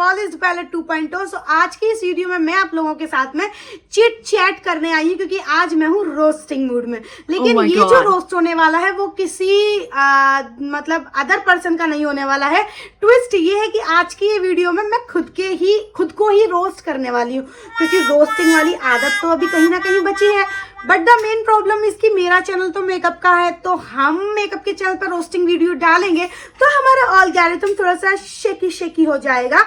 Polished palette 2.0। सो आज की इस वीडियो में मैं आप लोगों के साथ में चिट चैट करने आई हूँ क्योंकि आज मैं हूँ रोस्टिंग मूड में। लेकिन ये जो रोस्ट होने वाला है वो किसी मतलब अदर पर्सन का नहीं होने वाला है। ट्विस्ट ये है कि आज की ये वीडियो में मैं खुद को ही रोस्ट करने वाली हूँ क्योंकि रोस्टिंग वाली आदत तो अभी कहीं ना कहीं बची है। बट द मेन प्रॉब्लम इसकी मेरा चैनल तो मेकअप का है, तो हम मेकअप के चैनल पर रोस्टिंग वीडियो डालेंगे तो हमारा एल्गोरिथम थोड़ा सा शेकी हो जाएगा।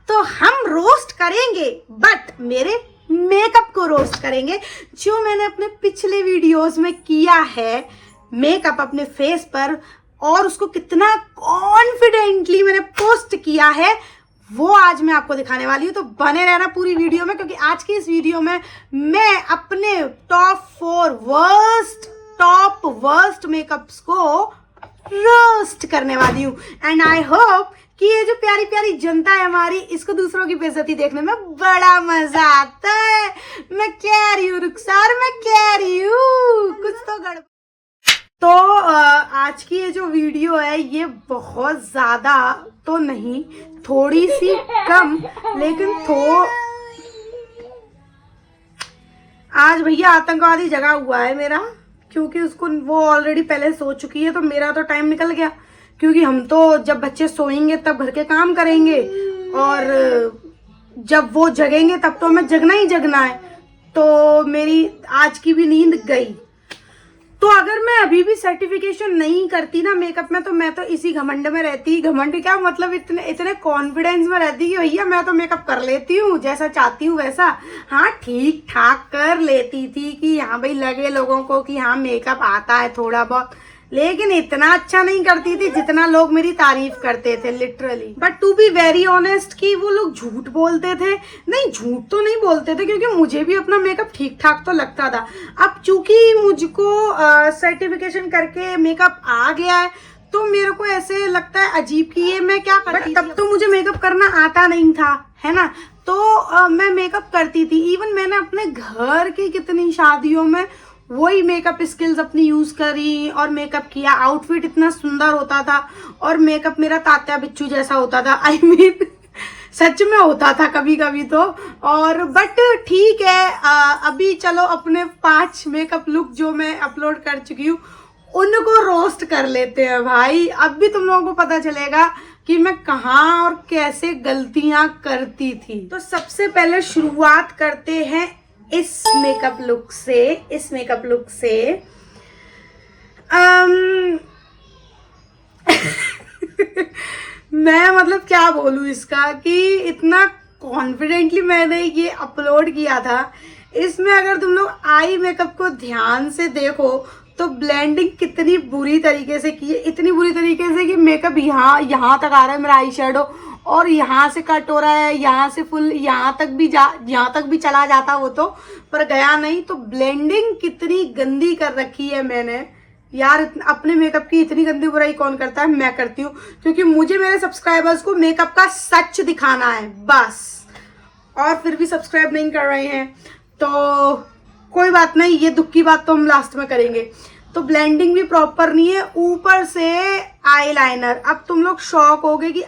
तो हम रोस्ट करेंगे बट मेरे मेकअप को रोस्ट करेंगे, जो मैंने अपने पिछले वीडियोस में किया है मेकअप अपने फेस पर और उसको कितना कॉन्फिडेंटली मैंने पोस्ट किया है वो आज मैं आपको दिखाने वाली हूँ। तो बने रहना पूरी वीडियो में क्योंकि आज की इस वीडियो में मैं अपने टॉप वर्स्ट मेकअप्स को रोस्ट करने वाली हूँ। एंड आई होप कि ये जो प्यारी प्यारी जनता है हमारी, इसको दूसरों की बेइज्जती देखने में बड़ा मजा आता है। मैं कह रही हूँ रुखसार, मैं कह रही हूँ कुछ तो गड़बड़। तो आज की ये जो वीडियो है ये बहुत ज्यादा तो नहीं, थोड़ी सी कम, लेकिन आज भैया आतंकवादी जगा हुआ है मेरा, क्योंकि उसको वो ऑलरेडी पहले सो चुकी है तो मेरा तो टाइम निकल गया। क्योंकि हम तो जब बच्चे सोएंगे तब घर के काम करेंगे और जब वो जगेंगे तब तो हमें जगना ही जगना है। तो मेरी आज की भी नींद गई। तो अगर मैं अभी भी सर्टिफिकेशन नहीं करती ना मेकअप में तो मैं तो इसी घमंड में रहती। घमंड क्या मतलब, इतने कॉन्फिडेंस में रहती कि भैया मैं तो मेकअप कर लेती हूँ, जैसा चाहती हूँ वैसा। हाँ ठीक ठाक कर लेती थी कि हाँ भाई लगे लोगों को कि हाँ मेकअप आता है थोड़ा बहुत, लेकिन इतना अच्छा नहीं करती थी जितना लोग मेरी तारीफ करते थे literally. But to be very honest कि वो लोग झूठ बोलते थे। नहीं, झूठ तो नहीं बोलते थे क्योंकि मुझे भी अपना मेकअप ठीक ठाक तो लगता था। अब चूंकि मुझको सर्टिफिकेशन करके मेकअप आ गया है तो मेरे को ऐसे लगता है अजीब कि ये मैं क्या करती। तब तो मुझे मेकअप करना आता नहीं था, है ना। तो मैं मेकअप करती थी। इवन मैंने अपने घर की कितनी शादियों में वही मेकअप स्किल्स अपनी यूज करी और मेकअप किया। आउटफिट इतना सुंदर होता था और मेकअप मेरा तात्या बिच्चू जैसा होता था। आई मीन सच में होता था कभी कभी तो। और बट ठीक है, अभी चलो अपने 5 मेकअप लुक जो मैं अपलोड कर चुकी हूँ उनको रोस्ट कर लेते हैं भाई। अब भी तुम लोगों को पता चलेगा कि मैं कहाँ और कैसे गलतियां करती थी। तो सबसे पहले शुरुआत करते हैं इस मेकअप लुक से। मैं मतलब क्या बोलूं इसका कि इतना कॉन्फिडेंटली मैंने ये अपलोड किया था। इसमें अगर तुम लोग आई मेकअप को ध्यान से देखो तो ब्लेंडिंग कितनी बुरी तरीके से की है, इतनी बुरी तरीके से कि मेकअप यहाँ तक आ रहा है मेरा आई शेडो और यहाँ से कट हो रहा है, यहाँ से फुल यहाँ तक भी चला जाता वो तो, पर गया नहीं। तो ब्लेंडिंग कितनी गंदी कर रखी है मैंने यार। अपने मेकअप की इतनी गंदी बुराई कौन करता है, मैं करती हूँ क्योंकि मुझे मेरे सब्सक्राइबर्स को मेकअप का सच दिखाना है बस। और फिर भी सब्सक्राइब नहीं कर रहे हैं तो कोई बात नहीं, ये दुख की बात तो हम लास्ट में करेंगे। तो ब्लेंडिंग भी प्रॉपर नहीं है, ऊपर से आईलाइनर। अब तुम लोग शॉक होगे कि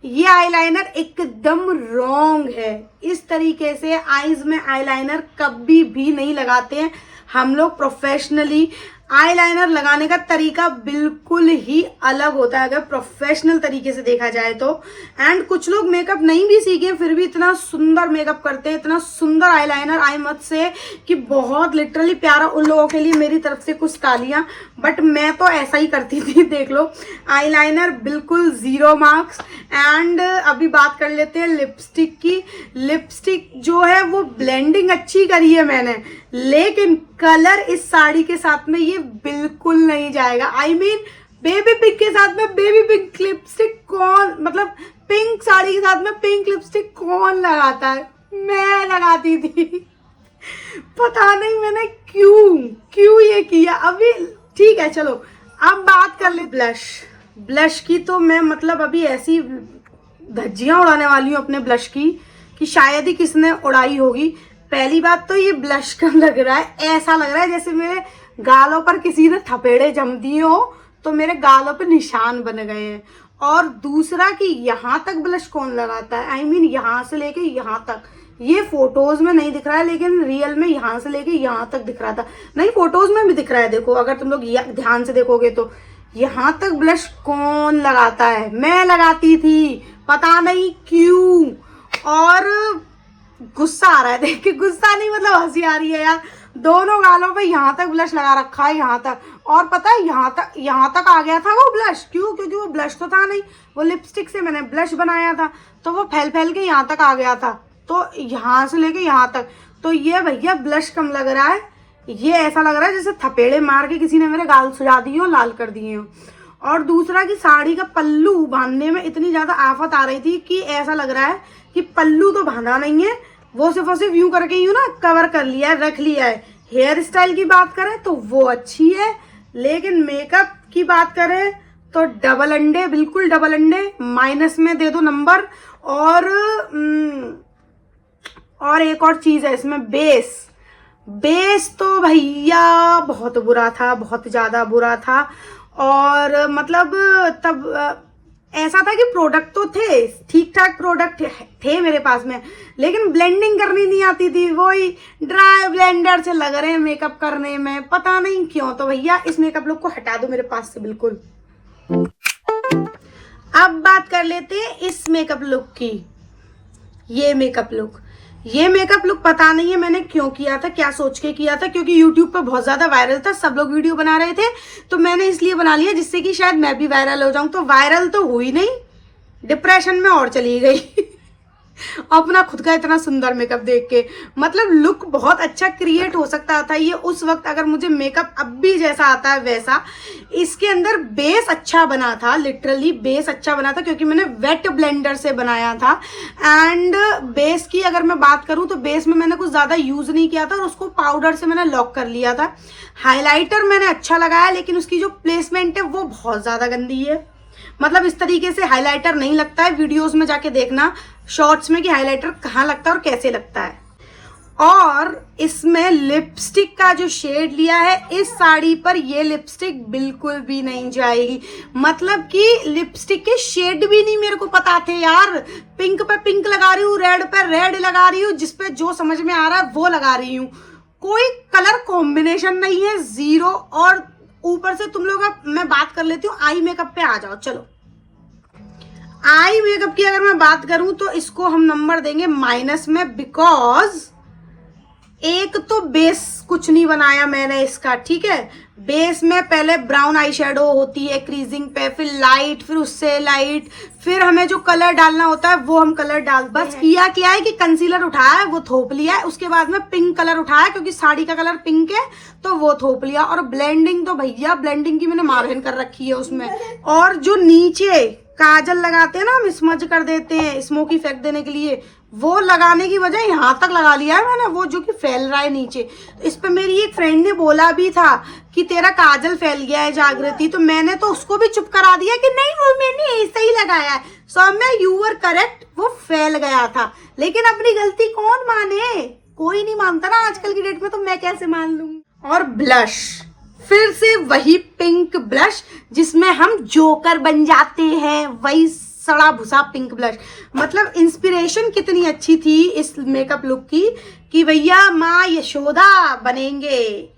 ये आईलाइनर एकदम रॉन्ग है। इस तरीके से आईज में आईलाइनर कभी भी नहीं लगाते हैं हम लोग प्रोफेशनली। आईलाइनर लगाने का तरीका बिल्कुल ही अलग होता है अगर प्रोफेशनल तरीके से देखा जाए तो। एंड कुछ लोग मेकअप नहीं भी सीखे फिर भी इतना सुंदर मेकअप करते हैं, इतना सुंदर आईलाइनर। आई मत से कि बहुत लिटरली प्यारा। उन लोगों के लिए मेरी तरफ से कुछ तालियां। बट मैं तो ऐसा ही करती थी। देख लो आईलाइनर बिल्कुल 0 मार्क्स। एंड अभी बात कर लेते हैं लिपस्टिक की। लिपस्टिक जो है वो ब्लेंडिंग अच्छी करी है मैंने, लेकिन कलर इस साड़ी के साथ में ये बिल्कुल नहीं जाएगा। आई मीन बेबी पिंक के साथ में बेबी पिंक लिपस्टिक कौन, मतलब पिंक साड़ी के साथ में पिंक लिपस्टिक कौन लगाता है, मैं लगाती थी। पता नहीं मैंने क्यों ये किया। अभी ठीक है चलो अब बात कर ले ब्लश की। तो मैं मतलब अभी ऐसी धज्जियां उड़ाने वाली हूँ अपने ब्लश की कि शायद ही किसने उड़ाई होगी। पहली बात तो ये ब्लश का लग रहा है, ऐसा लग रहा है जैसे मेरे गालों पर किसी ने थपेड़े जम दिए हो तो मेरे गालों पे निशान बन गए हैं। और दूसरा कि यहाँ तक ब्लश कौन लगाता है, आई मीन यहाँ से लेके यहाँ तक। ये फोटोज में नहीं दिख रहा है लेकिन रियल में यहाँ से लेके यहाँ तक दिख रहा था। नहीं, फोटोज में भी दिख रहा है, देखो अगर तुम लोग ध्यान से देखोगे तो यहाँ तक ब्लश कौन लगाता है। मैं लगाती थी, पता नहीं क्यों। और गुस्सा आ रहा है देख के, गुस्सा नहीं मतलब हंसी आ रही है यार। दोनों गालों पे यहाँ तक ब्लश लगा रखा है, यहाँ तक। और पता है यहाँ तक आ गया था वो ब्लश। क्यों? क्योंकि वो ब्लश तो था नहीं, वो लिपस्टिक से मैंने ब्लश बनाया था, तो वो फैल फैल के यहाँ तक आ गया था। तो यहाँ से लेके यहाँ तक, तो ये भैया ब्लश कम लग रहा है। ये ऐसा लग रहा है जैसे थपेड़े मार के किसी ने मेरे गाल सुझा दिए हो, लाल कर दिए हो। और दूसरा कि साड़ी का पल्लू बांधने में इतनी ज्यादा आफत आ रही थी कि ऐसा लग रहा है कि पल्लू तो बांधा नहीं है, वो सिर्फ यूं करके यूं ना कवर कर लिया है, रख लिया है। हेयर स्टाइल की बात करें तो वो अच्छी है, लेकिन मेकअप की बात करें तो डबल अंडे, बिल्कुल डबल अंडे। माइनस में दे दो नंबर। और एक और चीज है इसमें, बेस तो भैया बहुत बुरा था, बहुत ज्यादा बुरा था। और मतलब तब ऐसा था कि प्रोडक्ट तो थे, ठीक ठाक प्रोडक्ट थे मेरे पास में, लेकिन ब्लेंडिंग करनी नहीं आती थी। वही ड्राई ब्लेंडर से लग रहे हैं मेकअप करने में, पता नहीं क्यों। तो भैया इस मेकअप लुक को हटा दो मेरे पास से बिल्कुल। अब बात कर लेते हैं इस मेकअप लुक की। ये मेकअप लुक पता नहीं है मैंने क्यों किया था, क्या सोच के किया था, क्योंकि YouTube पे बहुत ज्यादा वायरल था, सब लोग वीडियो बना रहे थे, तो मैंने इसलिए बना लिया जिससे कि शायद मैं भी वायरल हो जाऊं। तो वायरल तो हुई नहीं, डिप्रेशन में और चली गई अपना खुद का इतना सुंदर मेकअप देख के। मतलब लुक बहुत अच्छा क्रिएट हो सकता था ये उस वक्त, अगर मुझे मेकअप अब भी जैसा आता है वैसा। इसके अंदर बेस अच्छा बना था, लिटरली बेस अच्छा बना था, क्योंकि मैंने वेट ब्लेंडर से बनाया था। एंड बेस की अगर मैं बात करूं तो बेस में मैंने कुछ ज्यादा यूज नहीं किया था और उसको पाउडर से मैंने लॉक कर लिया था। हाईलाइटर मैंने अच्छा लगाया, लेकिन उसकी जो प्लेसमेंट है वो बहुत ज्यादा गंदी है। मतलब इस तरीके से हाइलाइटर नहीं लगता है, वीडियोस में जाके देखना शॉर्ट्स में कि हाइलाइटर कहाँ लगता है और कैसे लगता है। और इसमें लिपस्टिक का जो शेड लिया है इस साड़ी पर, ये लिपस्टिक बिल्कुल भी नहीं जाएगी। मतलब कि लिपस्टिक के शेड भी नहीं मेरे को पता थे यार। पिंक पे पिंक लगा रही हूँ, रेड पे रेड लगा रही हूँ, जिसपे जो समझ में आ रहा है वो लगा रही हूँ। कोई कलर कॉम्बिनेशन नहीं है, जीरो। और ऊपर से तुम लोग, अब मैं बात कर लेती हूँ आई मेकअप पे आ जाओ। चलो आई मेकअप की अगर मैं बात करूं तो इसको हम नंबर देंगे माइनस में, बिकॉज एक तो बेस कुछ नहीं बनाया मैंने इसका, ठीक है। बेस में पहले ब्राउन आई शेडो होती है क्रीजिंग पे, फिर लाइट, फिर उससे लाइट, फिर हमें जो कलर डालना होता है वो हम कलर डालते हैं। बस किया क्या है कि कंसीलर उठाया है वो थोप लिया है, उसके बाद में पिंक कलर उठाया क्योंकि साड़ी का कलर पिंक है तो वो थोप लिया। और ब्लेंडिंग तो भैया ब्लेंडिंग की मैंने मार्जिन कर रखी है उसमें। और जो नीचे काजल लगाते हैं ना, हम स्मज कर देते हैं स्मोकी इफेक्ट देने के लिए, वो लगाने की वजह यहाँ तक लगा लिया है मैंने, वो जो कि फैल रहा है नीचे। तो इस पे मेरी एक फ्रेंड ने बोला भी था कि तेरा काजल फैल गया है जागृति, तो मैंने तो उसको भी चुप करा दिया कि नहीं वो मैंने ऐसा ही लगाया है। सौम्या यू वर करेक्ट, वो फैल गया था। लेकिन अपनी गलती कौन माने, कोई नहीं मानता ना आजकल की डेट में, तो मैं कैसे मान लूंगी। और ब्लश, फिर से वही पिंक ब्लश जिसमें हम जोकर बन जाते हैं, वही सड़ा भुसा पिंक ब्लश। मतलब इंस्पिरेशन कितनी अच्छी थी इस मेकअप लुक की कि भैया माँ यशोदा बनेंगे।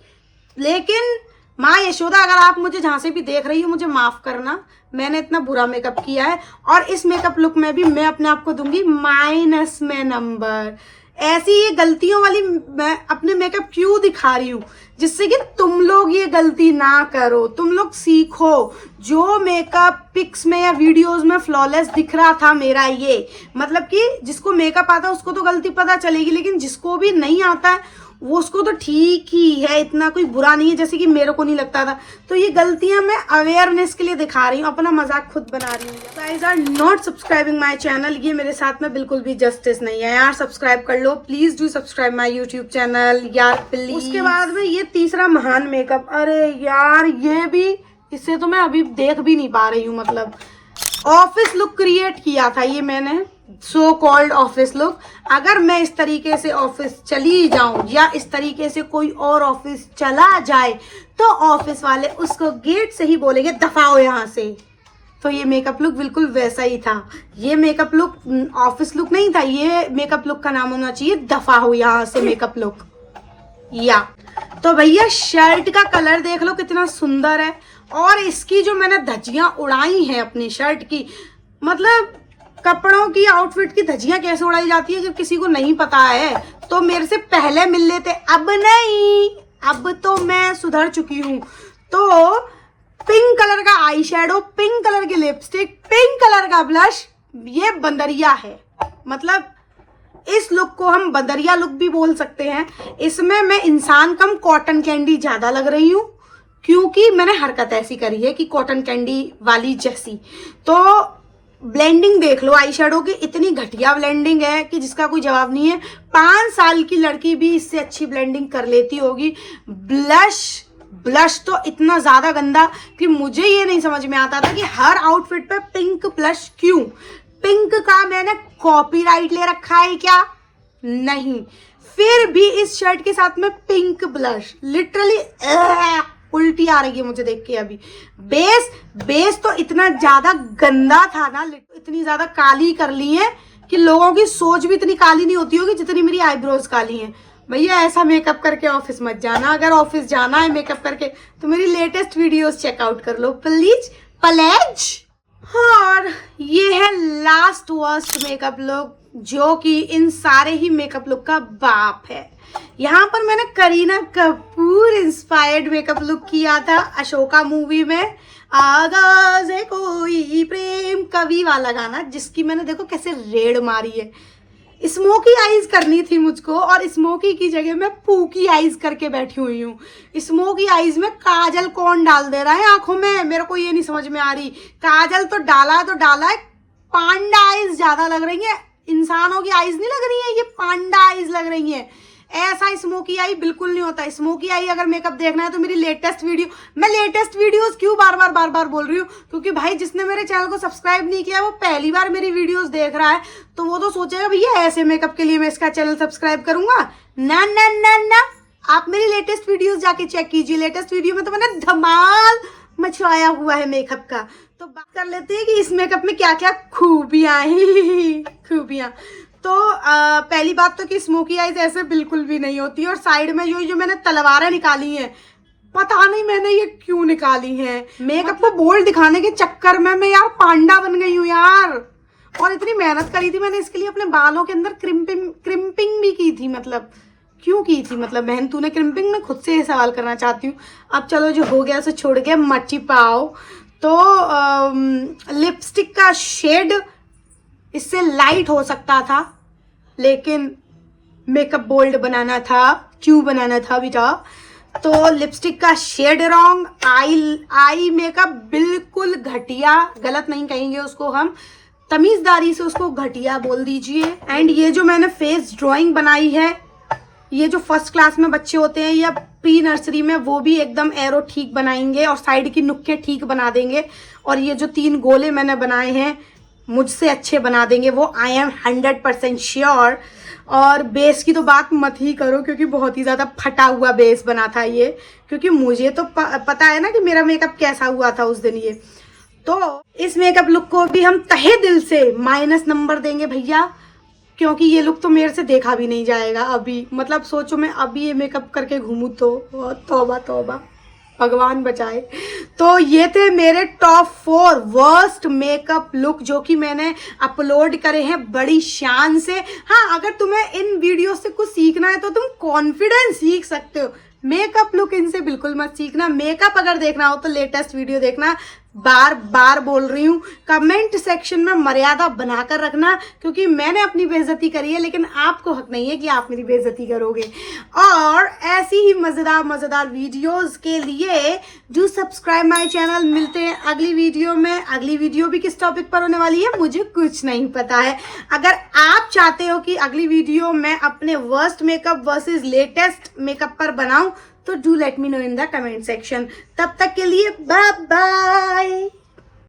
लेकिन माँ यशोदा अगर आप मुझे जहां से भी देख रही हो मुझे माफ करना, मैंने इतना बुरा मेकअप किया है। और इस मेकअप लुक में भी मैं अपने आप को दूंगी माइनस में नंबर। ऐसी ये गलतियों वाली मैं अपने मेकअप क्यों दिखा रही हूँ, जिससे कि तुम लोग ये गलती ना करो, तुम लोग सीखो। जो मेकअप पिक्स में या वीडियोस में फ्लॉलेस दिख रहा था मेरा, ये मतलब कि जिसको मेकअप आता है उसको तो गलती पता चलेगी, लेकिन जिसको भी नहीं आता है वो उसको तो ठीक ही है, इतना कोई बुरा नहीं है जैसे कि मेरे को नहीं लगता था। तो ये गलतियां मैं अवेयरनेस के लिए दिखा रही हूँ, अपना मजाक खुद बना रही हूँ। Guys are not subscribing my channel, ये मेरे साथ में बिल्कुल भी जस्टिस नहीं है यार। सब्सक्राइब कर लो please, do subscribe my YouTube channel यार प्लीज। उसके बाद में ये तीसरा महान मेकअप, अरे यार ये भी, इससे तो मैं अभी देख भी नहीं पा रही हूँ। मतलब ऑफिस लुक क्रिएट किया था ये मैंने, सो कॉल्ड ऑफिस लुक। अगर मैं इस तरीके से ऑफिस चली जाऊं या इस तरीके से कोई और ऑफिस चला जाए तो ऑफिस वाले उसको गेट से ही बोलेंगे दफाओ यहाँ से, तो ये मेकअप लुक बिल्कुल वैसा ही था। ये मेकअप लुक ऑफिस लुक नहीं था, ये मेकअप लुक का नाम होना चाहिए दफा हो यहाँ से मेकअप लुक। या तो भैया शर्ट का कलर देख लो कितना सुंदर है, और इसकी जो मैंने धज्जियां उड़ाई हैं अपनी शर्ट की, मतलब कपड़ों की आउटफिट की धज्जियां कैसे उड़ाई जाती है जब किसी को नहीं पता है तो मेरे से पहले मिल लेते। अब नहीं, अब तो मैं सुधर चुकी हूँ। तो पिंक कलर का आई शेडो, पिंक कलर की लिपस्टिक, पिंक कलर का ब्लश, ये बंदरिया है। मतलब इस लुक को हम बंदरिया लुक भी बोल सकते हैं। इसमें मैं इंसान कम कॉटन कैंडी ज्यादा लग रही हूँ, क्योंकि मैंने हरकत ऐसी करी है कि कॉटन कैंडी वाली जैसी। तो ब्लेंडिंग देख लो आई शेडो की, इतनी घटिया ब्लेंडिंग है कि जिसका कोई जवाब नहीं है। 5 साल की लड़की भी इससे अच्छी ब्लेंडिंग कर लेती होगी। ब्लश तो इतना ज्यादा गंदा कि मुझे ये नहीं समझ में आता था कि हर आउटफिट पे पिंक ब्लश क्यों। पिंक का मैंने कॉपीराइट ले रखा है क्या? नहीं। फिर भी इस शर्ट के साथ में पिंक ब्लश, लिटरली उल्टी आ रही है मुझे देख के अभी। बेस तो इतना ज्यादा गंदा था ना, इतनी ज्यादा काली कर ली है कि लोगों की सोच भी इतनी काली नहीं होती होगी जितनी मेरी आईब्रोज काली हैं। भैया ऐसा मेकअप करके ऑफिस मत जाना। अगर ऑफिस जाना है मेकअप करके तो मेरी लेटेस्ट वीडियोस चेकआउट कर लो प्लीज प्लेज। और ये है लास्ट वर्स्ट मेकअप लुक, जो कि इन सारे ही मेकअप लुक का बाप है। यहाँ पर मैंने Kareena Kapoor inspired makeup look किया था अशोका मूवी में, आगाज है कोई प्रेम कवि वाला गाना, जिसकी मैंने देखो कैसे रेड मारी है। स्मोकी आईज करनी थी मुझको, और स्मोकी की जगह मैं पूकी आईज करके बैठी हुई हूँ। स्मोकी आईज में काजल कौन डाल दे रहा है आंखों में, मेरे को ये नहीं समझ में आ रही। काजल तो डाला है, पांडा आईज ज्यादा लग रही है। इंसानों की आईज नहीं लग रही है, ये पांडा आईज लग रही है। ऐसा स्मोकी आई बिल्कुल नहीं होता। स्मोकी आई अगर मेकअप देखना है तो मेरी लेटेस्ट वीडियो, मैं लेटेस्ट वीडियोस क्यों बार बार बोल रही हूँ, क्योंकि भाई जिसने मेरे चैनल को सब्सक्राइब नहीं किया वो पहली बार मेरी वीडियोस देख रहा है, तो वो तो सोचेगा भैया ऐसे मेकअप के लिए मैं इसका चैनल सब्सक्राइब करूंगा। ना ना ना ना, आप मेरी लेटेस्ट वीडियोस जाके चेक कीजिए। लेटेस्ट वीडियो में तो मैंने धमाल मचाया हुआ है मेकअप का। तो बात कर लेते हैं कि इस मेकअप में क्या क्या खूबियां। तो पहली बात तो कि स्मोकी आईज ऐसे बिल्कुल भी नहीं होती, और साइड में जो मैंने तलवारें निकाली हैं, पता नहीं मैंने ये क्यों निकाली हैं। मेकअप को बोल्ड दिखाने के चक्कर में मैं यार पांडा बन गई हूँ यार। और इतनी मेहनत करी थी मैंने इसके लिए, अपने बालों के अंदर क्रिम्पिंग भी की थी। मतलब क्यों की थी, मतलब बहन तूने क्रिम्पिंग? मैं खुद से ये सवाल करना चाहती हूँ। अब चलो जो हो गया उसे छोड़ के मट्टी पाओ। तो लिपस्टिक का शेड इससे लाइट हो सकता था, लेकिन मेकअप बोल्ड बनाना था। क्यों बनाना था बेटा? तो लिपस्टिक का शेड रॉन्ग, आई मेकअप बिल्कुल घटिया, गलत नहीं कहेंगे उसको हम, तमीजदारी से उसको घटिया बोल दीजिए। एंड ये जो मैंने फेस ड्राइंग बनाई है, ये जो फर्स्ट क्लास में बच्चे होते हैं या प्री नर्सरी में, वो भी एकदम एरो ठीक बनाएंगे और साइड की नुक्के ठीक बना देंगे। और ये जो 3 गोले मैंने बनाए हैं मुझसे अच्छे बना देंगे वो, आई एम 100% श्योर। और बेस की तो बात मत ही करो, क्योंकि बहुत ही ज़्यादा फटा हुआ बेस बना था ये, क्योंकि मुझे तो पता है ना कि मेरा मेकअप कैसा हुआ था उस दिन ये। तो इस मेकअप लुक को भी हम तहे दिल से माइनस नंबर देंगे भैया, क्योंकि ये लुक तो मेरे से देखा भी नहीं जाएगा अभी। मतलब सोचो मैं अभी ये मेकअप करके घूमूं तो तौबा तौबा, भगवान बचाए। तो ये थे मेरे टॉप 4 वर्स्ट मेकअप लुक जो कि मैंने अपलोड करे हैं बड़ी शान से। हाँ, अगर तुम्हें इन वीडियो से कुछ सीखना है तो तुम कॉन्फिडेंस सीख सकते हो। मेकअप लुक इनसे बिल्कुल मत सीखना। मेकअप अगर देखना हो तो लेटेस्ट वीडियो देखना। बार बार बोल रही हूँ, कमेंट सेक्शन में मर्यादा बनाकर रखना, क्योंकि मैंने अपनी बेइज्जती करी है, लेकिन आपको हक नहीं है कि आप मेरी बेइज्जती करोगे। और ऐसी ही मजेदार वीडियोस के लिए डू सब्सक्राइब माय चैनल। मिलते हैं अगली वीडियो में। अगली वीडियो भी किस टॉपिक पर होने वाली है मुझे कुछ नहीं पता है। अगर आप चाहते हो कि अगली वीडियो मैं अपने worst makeup versus latest makeup पर बनाऊं, तो do let me know in the comment section. तब तक के लिए बाय बाय।